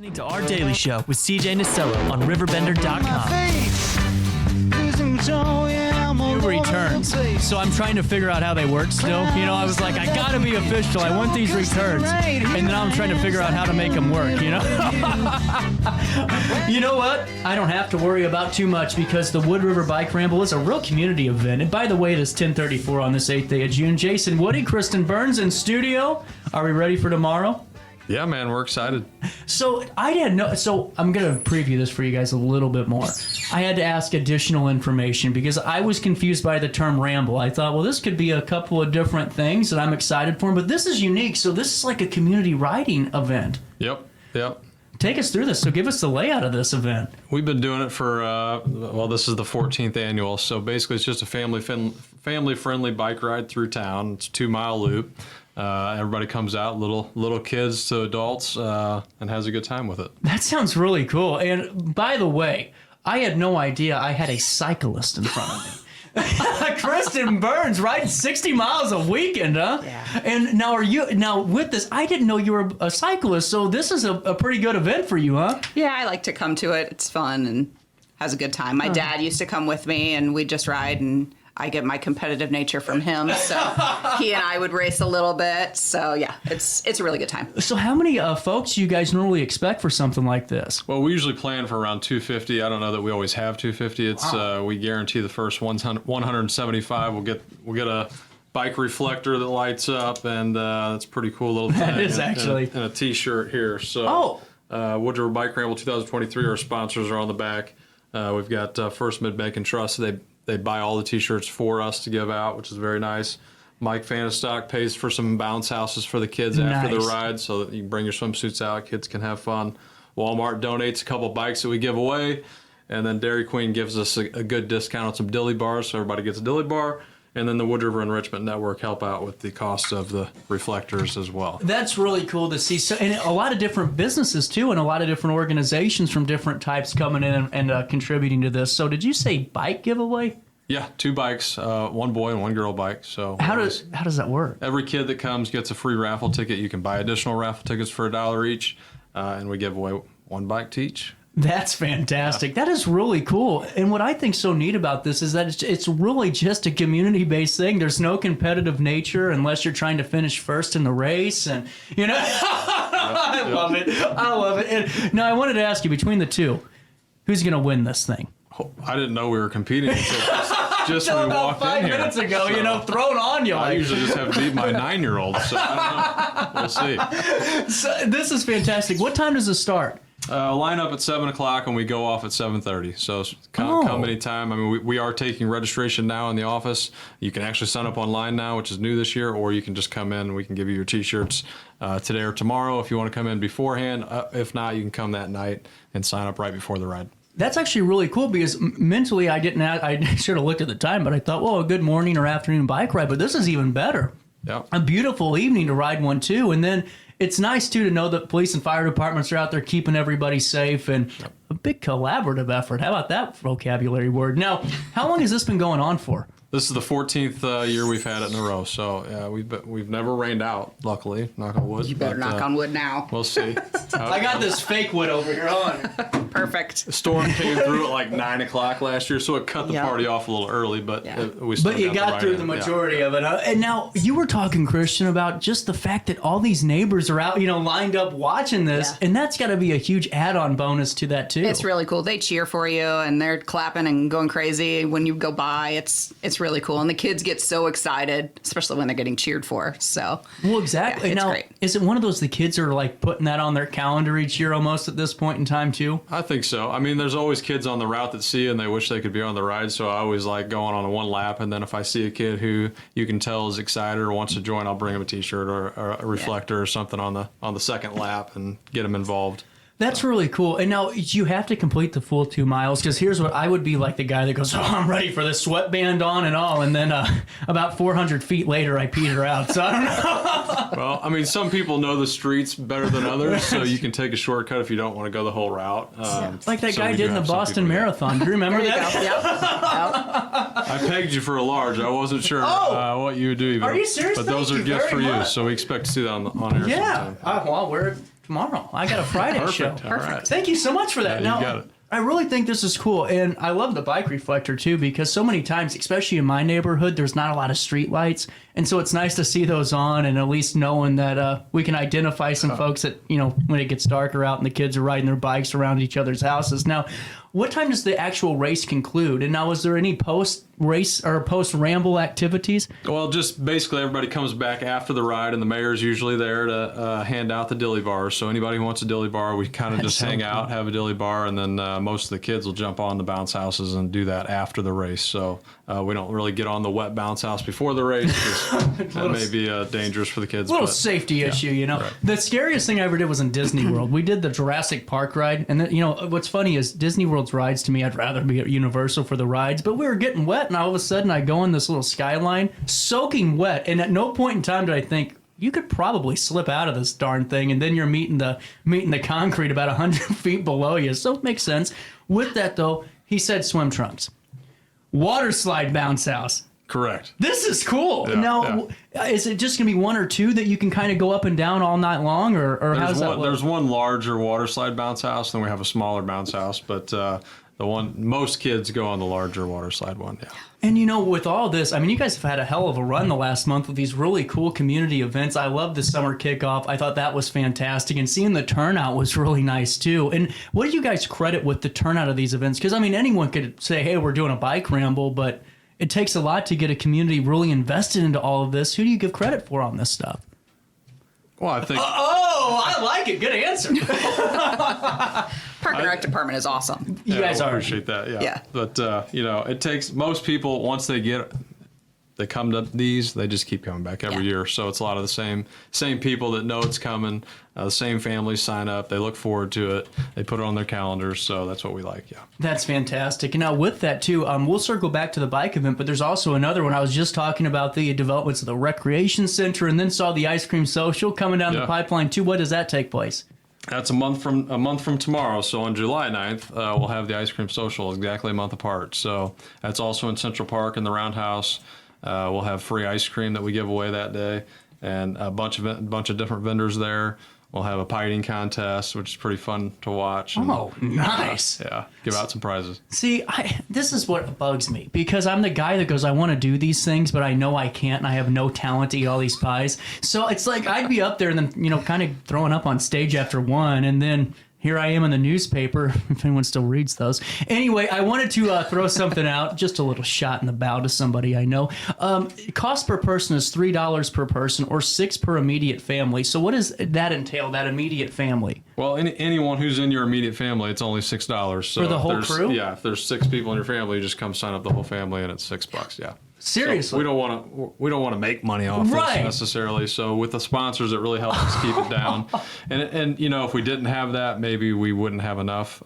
Listening to Our Daily Show with CJ Nasello on RiverBender.com. Returns. So I'm trying to figure out how they work still. You know, I was like, I gotta be official. I want these returns. And now I'm trying to figure out how to make them work, you know? You know what? I don't have to worry about too much because the Wood River Bike Ramble is a real community event. And by the way, it is 10:34 on this 8th day of June. Jason Woody, Kristen Burns in studio. Are we ready for tomorrow? Yeah, man, we're excited. So I didn't know. So I'm going to preview this for you guys a little bit more. I had to ask additional information because I was confused by the term ramble. I thought, well, this could be a couple of different things that I'm excited for, but this is unique. So this is like a community riding event. Yep. Take us through this. So give us the layout of this event. We've been doing it for, well, this is the 14th annual. So basically it's just a family-friendly bike ride through town. It's a 2-mile loop. Everybody comes out, little kids to adults, and has a good time with it. That sounds really cool. And by the way, I had no idea I had a cyclist in front of me. Kristen Burns riding 60 miles a weekend, huh? Yeah. And now with this, I didn't know you were a cyclist, so this is a pretty good event for you, huh? Yeah, I like to come to it. It's fun and has a good time. My dad used to come with me, and we'd just ride, and I get my competitive nature from him, so he and I would race a little bit. So yeah, it's a really good time. So how many folks do you guys normally expect for something like this? Well, we usually plan for around 250. I don't know that we always have 250. It's we guarantee the first 175 we'll get a bike reflector that lights up, and that's a pretty cool little thing. That is actually. And a T-shirt here. So Wood River Bike Ramble 2023. Our sponsors are on the back. We've got First Mid-Bank and Trust. They buy all the T-shirts for us to give out, which is very nice. Mike Fanistock pays for some bounce houses for the kids after the ride so that you can bring your swimsuits out, kids can have fun. Walmart donates a couple bikes that we give away, and then Dairy Queen gives us a good discount on some dilly bars, so everybody gets a dilly bar. And then the Wood River Enrichment Network help out with the cost of the reflectors as well. That's really cool to see. So, and a lot of different businesses too, and a lot of different organizations from different types coming in and contributing to this. So did you say bike giveaway? Yeah, 2 bikes, 1 boy and 1 girl bike. So how does that work? Every kid that comes gets a free raffle ticket. You can buy additional raffle tickets for $1 each, and we give away 1 bike to each. That's fantastic. That is really cool. And what I think so neat about this is that it's really just a community-based thing. There's no competitive nature unless you're trying to finish first in the race. And, you know, I love it. I love it. And now I wanted to ask you, between the two, who's going to win this thing? I didn't know we were competing until just when we walked in here. 5 minutes ago, so, you know, thrown on you. I usually just have to beat my 9-year-old, so I don't know. We'll see. So, this is fantastic. What time does it start? Line up at 7 o'clock and we go off at 7:30. So come anytime. I mean, we are taking registration now in the office. You can actually sign up online now, which is new this year, or you can just come in and we can give you your T-shirts today or tomorrow if you want to come in beforehand. If not, you can come that night and sign up right before the ride. That's actually really cool because mentally I should have looked at the time, but I thought, well, a good morning or afternoon bike ride, but this is even better. Yeah. A beautiful evening to ride one too. And then it's nice too to know that police and fire departments are out there keeping everybody safe, and a big collaborative effort. How about that vocabulary word? Now, how long has this been going on for? This is the 14th year we've had it in a row, so we've never rained out, luckily. Knock on wood. You better knock on wood now. We'll see. I got this fake wood over here on. Perfect. The storm came through at like 9 o'clock last year, so it cut the party off a little early, but we still got through the majority of it. And now you were talking, Christian, about just the fact that all these neighbors are out, you know, lined up watching this, and that's got to be a huge add-on bonus to that too. It's really cool. They cheer for you, and they're clapping and going crazy when you go by. It's really cool, and the kids get so excited, especially when they're getting cheered for. So, well, exactly. Yeah, it's now, great. Is it one of those the kids are like putting that on their calendar each year almost at this point in time too? I think so. I mean, there's always kids on the route that see you and they wish they could be on the ride. So I always like going on a 1 lap, and then if I see a kid who you can tell is excited or wants to join, I'll bring him a T-shirt or a reflector or something on the 2nd lap and get them involved. That's really cool. And now you have to complete the full 2 miles, because here's what I would be like, the guy that goes, oh, I'm ready for this sweatband on and all. And then about 400 feet later, I peter out. So I don't know. Well, I mean, some people know the streets better than others, so you can take a shortcut if you don't want to go the whole route. Like that guy did in the Boston Marathon. Do you remember that? Yep. I pegged you for a large. I wasn't sure what you would do. Are you serious? But those are gifts for you, so we expect to see that on air sometime. Well, I'll wear it tomorrow. I got a Friday show. Perfect. All right. Thank you so much for that. Yeah, you got it. I really think this is cool, and I love the bike reflector too, because so many times, especially in my neighborhood, there's not a lot of street lights, and so it's nice to see those on, and at least knowing that we can identify some folks that, when it gets darker out and the kids are riding their bikes around each other's houses. Now, what time does the actual race conclude? And now, is there any post-race or post-ramble activities? Well, just basically everybody comes back after the ride, and the mayor's usually there to hand out the dilly bars. So anybody who wants a dilly bar, we kind of just hang out, have a dilly bar, and then most of the kids will jump on the bounce houses and do that after the race. So we don't really get on the wet bounce house before the race, because that may be dangerous for the kids. A little safety issue, Right. The scariest thing I ever did was in Disney World. We did the Jurassic Park ride, and what's funny is Disney World's rides, to me, I'd rather be at Universal for the rides, but we were getting wet, and all of a sudden I go on this little skyline, soaking wet, and at no point in time did I think, you could probably slip out of this darn thing, and then you're meeting the concrete about 100 feet below you, so it makes sense. With that, though, he said swim trunks. Water slide bounce house. Correct. This is cool. Yeah, now, is it just going to be one or two that you can kind of go up and down all night long, or how's that look? There's one larger water slide bounce house, then we have a smaller bounce house, but the one most kids go on the larger water slide one. Yeah. And with all this, I mean, you guys have had a hell of a run the last month with these really cool community events. I love the summer kickoff. I thought that was fantastic, and seeing the turnout was really nice too. And what do you guys credit with the turnout of these events? Because I mean, anyone could say, "Hey, we're doing a bike ramble," but it takes a lot to get a community really invested into all of this. Who do you give credit for on this stuff? Well, I think. I like it. Good answer. Park and Rec department is awesome. You guys I are. appreciate that. Yeah. Yeah. But it takes most people, once they come to these, they just keep coming back every year. So it's a lot of the same people that know it's coming. The same families sign up. They look forward to it. They put it on their calendars. So that's what we like. Yeah. That's fantastic. And now with that too, we'll circle back to the bike event, but there's also another one. I was just talking about the developments of the recreation center, and then saw the ice cream social coming down the pipeline too. What does that take place? That's a month from tomorrow. So on July 9th, we'll have the ice cream social, exactly a month apart. So that's also in Central Park in the Roundhouse. We'll have free ice cream that we give away that day, and a bunch of different vendors there. We'll have a pie eating contest, which is pretty fun to watch. Oh, nice. Yeah, give out some prizes. See, this is what bugs me, because I'm the guy that goes, I want to do these things, but I know I can't, and I have no talent to eat all these pies. So it's like I'd be up there and then, kind of throwing up on stage after one, and then here I am in the newspaper, if anyone still reads those. Anyway, I wanted to throw something out, just a little shot in the bow to somebody I know. Cost per person is $3 per person, or $6 per immediate family. So what does that entail, that immediate family? Well, anyone who's in your immediate family, it's only $6. So for the whole crew? Yeah, if there's 6 people in your family, you just come sign up the whole family, and it's $6. Yeah. Seriously, so we don't want to make money off this necessarily. So with the sponsors, it really helps us keep it down. And if we didn't have that, maybe we wouldn't have enough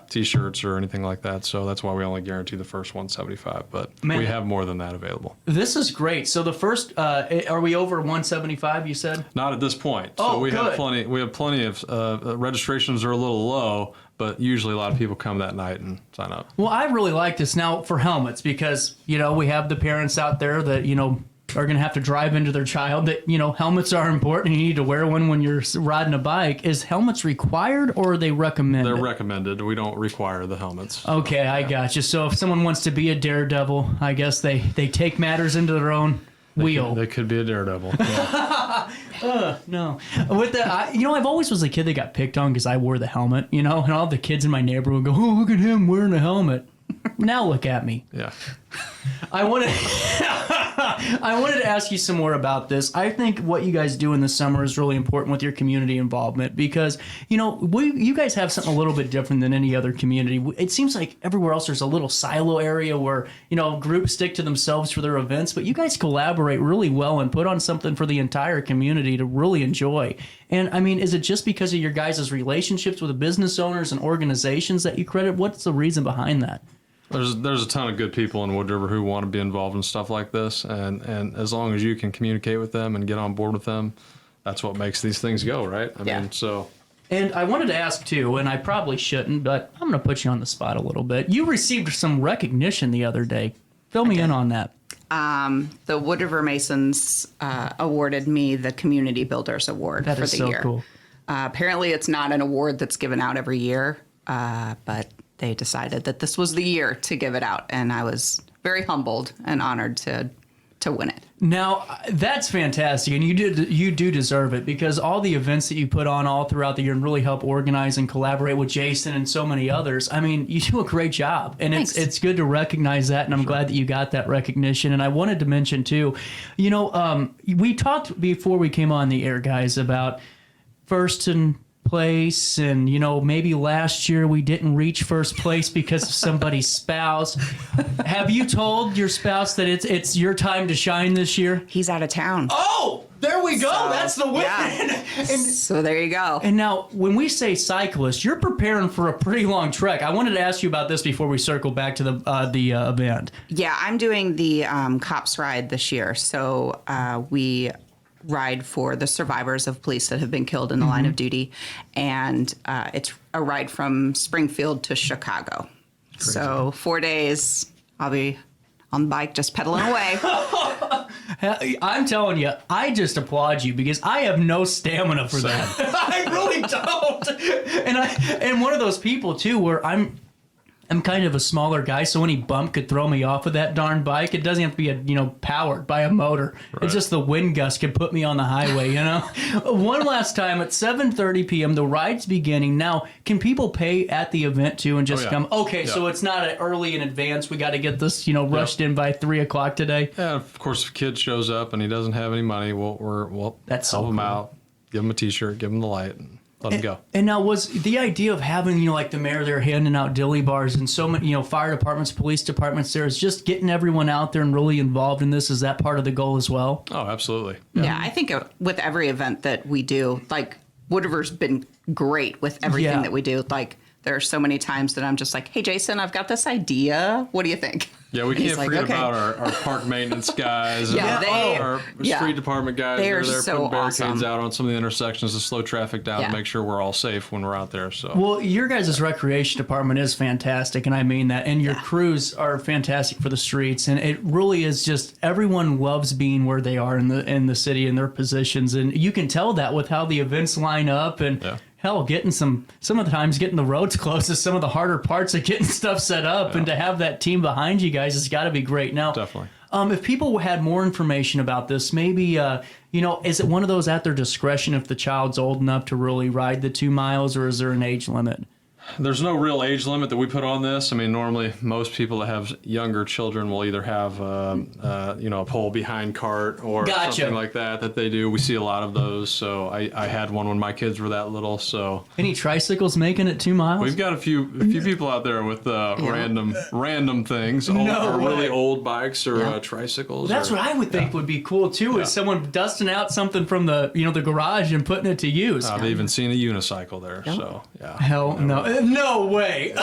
T-shirts or anything like that. So that's why we only guarantee the first $175. But we have more than that available. This is great. So the first, are we over $175? You said not at this point. Oh, so we good. have plenty. We have plenty of registrations are a little low. But usually a lot of people come that night and sign up. Well, I really like this now for helmets, because, we have the parents out there that, are going to have to drive into their child that, helmets are important and you need to wear one when you're riding a bike. Is helmets required, or are they recommended? They're recommended. We don't require the helmets. Okay, I got you. So if someone wants to be a daredevil, I guess they take matters into their own wheel. They could be a daredevil. Yeah. No. With that, I've always was a kid that got picked on because I wore the helmet, and all the kids in my neighborhood go, "Oh, look at him wearing a helmet." Now look at me. Yeah. I wanted to ask you some more about this. I think what you guys do in the summer is really important with your community involvement, because, you guys have something a little bit different than any other community. It seems like everywhere else there's a little silo area where, groups stick to themselves for their events, but you guys collaborate really well and put on something for the entire community to really enjoy. And, I mean, is it just because of your guys' relationships with the business owners and organizations that you credit? What's the reason behind that? There's a ton of good people in Wood River who want to be involved in stuff like this, and as long as you can communicate with them and get on board with them, that's what makes these things go, right? I mean, so. And I wanted to ask too, and I probably shouldn't, but I'm going to put you on the spot a little bit. You received some recognition the other day. Fill me in on that. The Wood River Masons awarded me the Community Builders Award for the year. That is so cool. Apparently, it's not an award that's given out every year, but they decided that this was the year to give it out, and I was very humbled and honored to win it. Now, that's fantastic, and you do deserve it, because all the events that you put on all throughout the year and really help organize and collaborate with Jason and so many others, I mean, you do a great job, and it's good to recognize that, and I'm glad that you got that recognition. And I wanted to mention, too, we talked before we came on the air, guys, about first in place, and maybe last year we didn't reach first place because of somebody's spouse. Have you told your spouse that it's your time to shine this year? He's out of town. Oh, there we go. So, that's the win. Yeah. So there you go. And now, when we say cyclist, you're preparing for a pretty long trek. I wanted to ask you about this before we circle back to the event. Yeah, I'm doing the cops ride this year. So we ride for the survivors of police that have been killed in the line of duty, and it's a ride from Springfield to Chicago. Crazy. So 4 days I'll be on the bike just pedaling away. I'm telling you, I just applaud you, because I have no stamina for that. I really don't. And one of those people too, where I'm kind of a smaller guy, so any bump could throw me off of that darn bike. It doesn't have to be powered by a motor. Right. It's just the wind gust could put me on the highway, One last time at 7:30 p.m. the ride's beginning. Now, can people pay at the event too and just come? Okay, so it's not early in advance. We got to get this, rushed in by 3:00 today. Yeah, of course, if a kid shows up and he doesn't have any money, we'll help him out, give him a T-shirt, give him the light. Let him go. And now, was the idea of having, like the mayor there handing out dilly bars and so many, fire departments, police departments there, is just getting everyone out there and really involved in this? Is that part of the goal as well? Oh, absolutely. Yeah, I think with every event that we do, like Wood River's been great with everything that we do. Like, there are so many times that I'm just like, hey, Jason, I've got this idea. What do you think? Yeah, we can't forget about our park maintenance guys and our street department guys. They're there so putting barricades awesome. out on some of the intersections to slow traffic down and make sure we're all safe when we're out there. So, well, your guys' recreation department is fantastic, and I mean that. And your crews are fantastic for the streets, and it really is just everyone loves being where they are in the city in their positions, and you can tell that with how the events line up and. Yeah. Hell, getting some of the times getting the roads closed is some of the harder parts of getting stuff set up, and to have that team behind you guys has got to be great. Now, definitely. If people had more information about this, maybe is it one of those at their discretion if the child's old enough to really ride the 2 miles, or is there an age limit? There's no real age limit that we put on this. I mean, normally most people that have younger children will either have a pole behind cart or something like that they do. We see a lot of those. So I had one when my kids were that little. So any tricycles making it 2 miles? We've got a few people out there with random things, or really old bikes or tricycles. That's what I would think would be cool too. Is someone dusting out something from the the garage and putting it to use. I've even seen a unicycle there. Yep. So hell no. No way.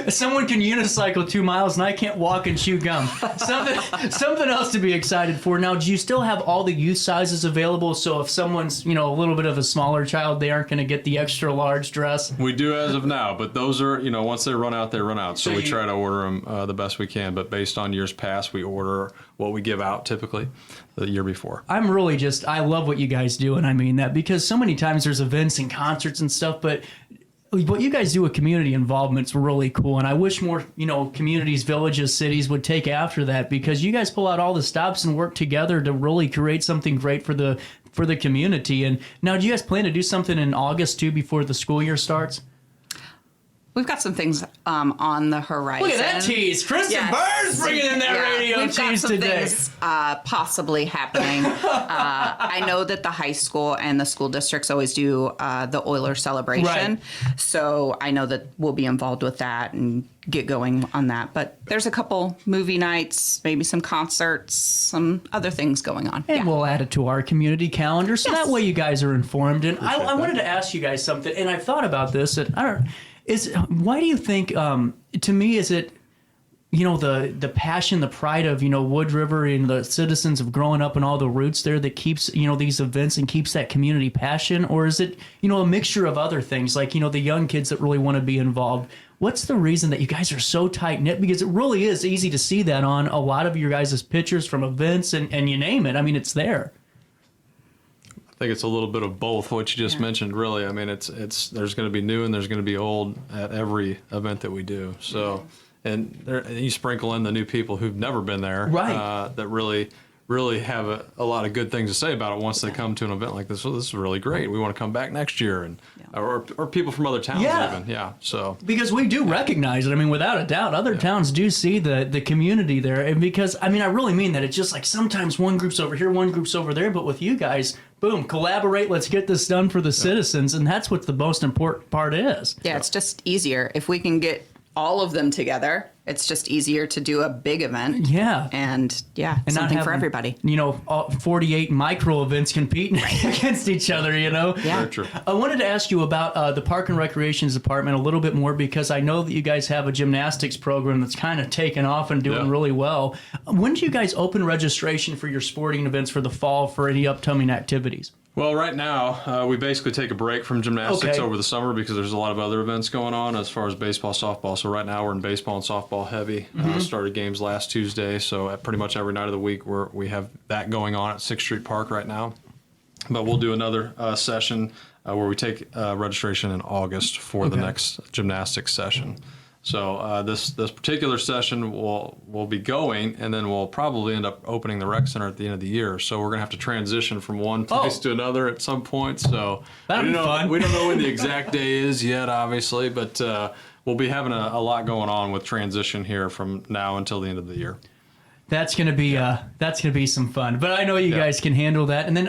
Someone can unicycle 2 miles and I can't walk and chew gum. Something else to be excited for. Now, do you still have all the youth sizes available? So if someone's, a little bit of a smaller child, they aren't going to get the extra large dress? We do as of now, but those are, once they run out, they run out. So we try to order them the best we can. But based on years past, we order what we give out typically the year before. I'm really I love what you guys do, and I mean that, because so many times there's events and concerts and stuff, but what you guys do with community involvement's really cool, and I wish more, communities, villages, cities would take after that, because you guys pull out all the stops and work together to really create something great for the community. And now, do you guys plan to do something in August too before the school year starts? We've got some things on the horizon. Look at that tease. Kristen Burns bringing in that radio tease today. We've got some things possibly happening. I know that the high school and the school districts always do the Oiler celebration. Right. So I know that we'll be involved with that and get going on that. But there's a couple movie nights, maybe some concerts, some other things going on. And we'll add it to our community calendar, so that way you guys are informed. And I wanted to ask you guys something, and I've thought about this, and why do you think, to me, is it, the passion, the pride of, Wood River and the citizens of growing up and all the roots there that keeps, these events and keeps that community passion? Or is it, a mixture of other things, like, the young kids that really want to be involved? What's the reason that you guys are so tight-knit? Because it really is easy to see that on a lot of your guys' pictures from events and you name it. I mean, it's there. think it's a little bit of both. What you just mentioned, really. I mean, it's there's going to be new and there's going to be old at every event that we do. So, and you sprinkle in the new people who've never been there, right? That really have a lot of good things to say about it once they come to an event like this. Well, this is really great. We want to come back next year, and or people from other towns even. So because we do recognize it. I mean, without a doubt, other towns do see the community there. And because, I mean, I really mean that. It's just like sometimes one group's over here, one group's over there. But with you guys, boom, collaborate. Let's get this done for the citizens. And that's what the most important part is. Yeah, it's just easier. If we can get all of them together, it's just easier to do a big event. Yeah. And something for everybody. 48 micro events competing against each other, Yeah. Very true. I wanted to ask you about the Park and Recreations Department a little bit more, because I know that you guys have a gymnastics program that's kind of taken off and doing really well. When do you guys open registration for your sporting events for the fall for any upcoming activities? Well, right now, we basically take a break from gymnastics over the summer because there's a lot of other events going on as far as baseball, softball. So right now we're in baseball and softball heavy. Started games last Tuesday, so at pretty much every night of the week we have that going on at 6th Street Park right now. But we'll do another session where we take registration in August for the next gymnastics session. So this particular session will be going, and then we'll probably end up opening the rec center at the end of the year. So we're gonna have to transition from one place to another at some point. So that'd be fun. We don't know when the exact day is yet, obviously, but we'll be having a lot going on with transition here from now until the end of the year. That's gonna be some fun. But I know you guys can handle that. And then,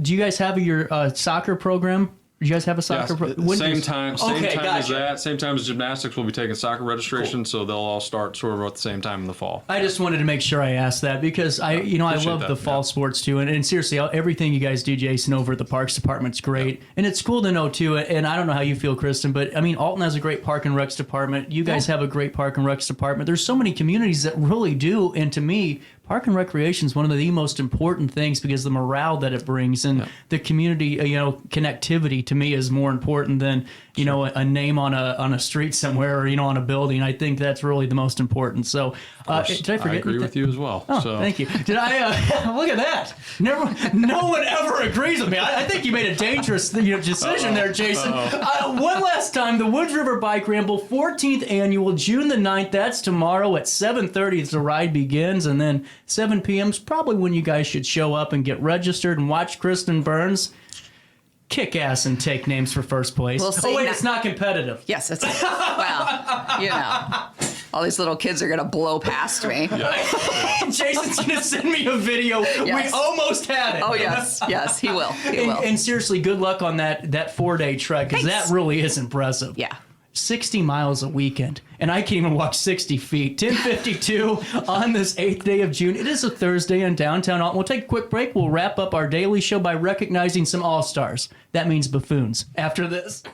do you guys have your soccer program? Do you guys have a soccer program? Same time as that. Same time as gymnastics, we'll be taking soccer registration, so they'll all start sort of at the same time in the fall. I just wanted to make sure I asked that because I love the fall sports too, and seriously, everything you guys do, Jason, over at the Parks Department's great, and it's cool to know too. And I don't know how you feel, Kristen, but I mean, Alton has a great Park and Recs department. You guys have a great Park and Recs department. There's so many communities that really do, and to me, Park and Recreation is one of the most important things because the morale that it brings and the community, connectivity to me is more important than a name on a street somewhere or on a building. I think that's really the most important. So did I forget? I agree with you as well. Oh, thank you. Did I? Look at that. No one ever agrees with me. I think you made a dangerous decision there, Jason. One last time, the Wood River Bike Ramble, 14th annual, June the 9th. That's tomorrow at 7:30. The ride begins, and then 7 p.m. is probably when you guys should show up and get registered and watch Kristen Burns kick ass and take names for first place. We'll see. Oh, wait, it's not competitive. Yes, it's well, all these little kids are gonna blow past me. Jason's gonna send me a video. Yes. We almost had it. Oh yes, he will. He will. And seriously, good luck on that 4-day trek, because that really is impressive. Yeah. 60 miles a weekend, and I can't even walk 60 feet. 10:52 on this 8th day of June. It is a Thursday in downtown Alton. We'll take a quick break. We'll wrap up our daily show by recognizing some all-stars. That means buffoons. After this.